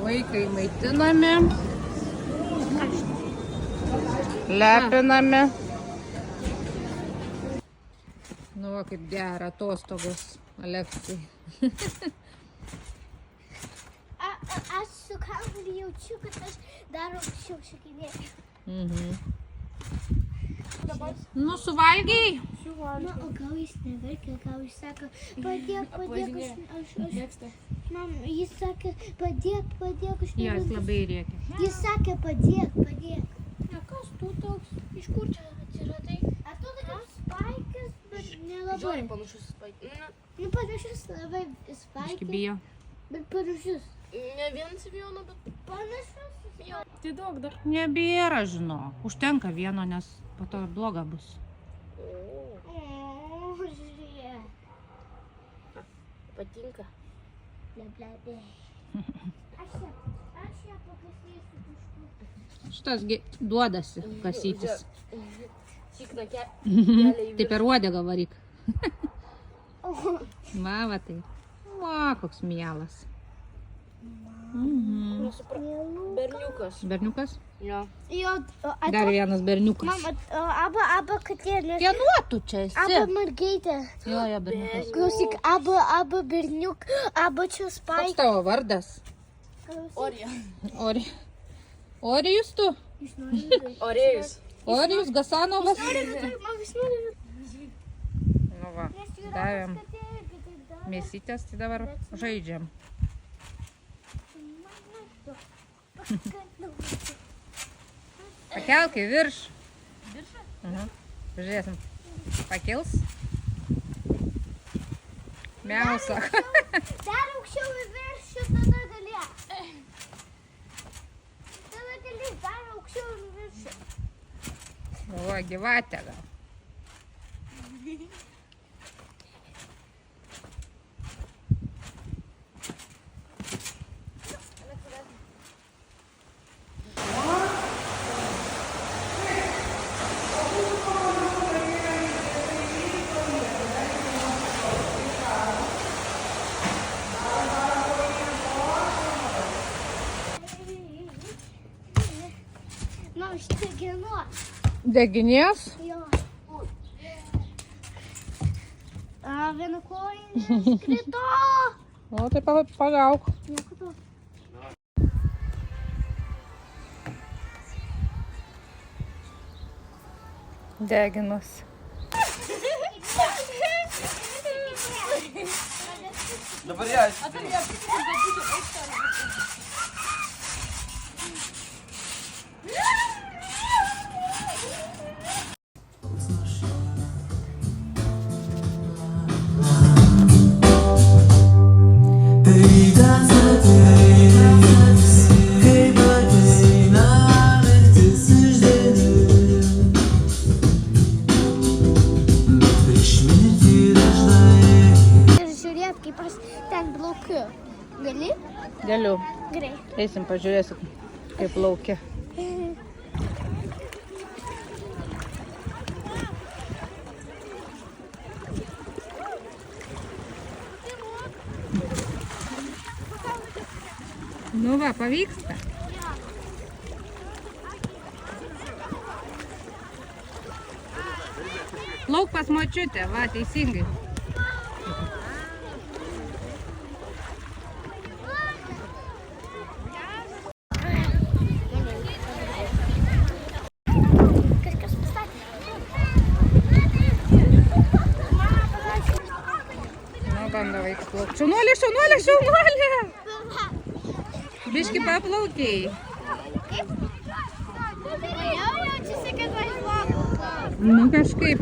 Vaikai maitinami. Lepinami. Nu, va, kaip gera atostogos Aleksai. Aš su kamuoliu jaučiu, kad aš dar aukščiau šokinėju. Nu, suvalgiai? Na, o gal jis neverkia, gal jis sako, padėk, Mam, jis sakė, padėk, aš Jas negaliu. labai rėkia. Jis sakė, padėk. Ne, kas tu toks? Iš kur čia atsiradai? Atrodo, kaip spaikas, bet nelabai. Žiūrėjau panašus spaikas. Nu, panašus labai Biški spaikas, bijo. bet panašus. Ne vienas vieno, bet Panašus. tai daug dar. Nebėra, žinok. Užtenka vieno, nes po to bloga bus. O, žiūrėk. Patinka. Bleblebė. Aš ją pakasėsiu kažkur. Šitas duodasi kasytis. Tikna kelią Tai per uodegą varyk. Va, tai. Va, koks mielas. Berniukas. Berniukas? Jo. Jo, Dar vienas berniukas. Mama, aba katėlė. Vienuotų čia Aba esi. mergaitė. Jo, berniukas. Klausyk, aba berniuk, aba čia Koks spaikas. tavo vardas? Orija. Orijus tu? Orėjus. Orijus Gasanovas? Mama, jis nori. Nu va, davėm mėsytės, tai dabar žaidžiam. Pakelk į virš. Žiūrėsim. Pakils. Miau, sako. Dar aukščiau į viršų, tada galės. Tada galės dar aukščiau į viršų. O, gyvatė gal. Na, šitai genuos. Deginės? Jo. Viena kojinė skrito. O, tai pagauk. Nieko to. Deginas. Dabar ją. Ir žiūrėt, kaip aš ten plaukiu. Gali? Galiu. Gerai. Eisim, pažiūrėsim, kaip laukia. Nu va, pavyksta. Plauk pas močiutę, va, teisingai. Kažkas pastatė. Nu, bando vaikas plaukti. Šaunuolė, šaunuolė, šaunuolė! Biški paplaukiai. Jau jaučiasi, kad važiuoju. Nu, kažkaip.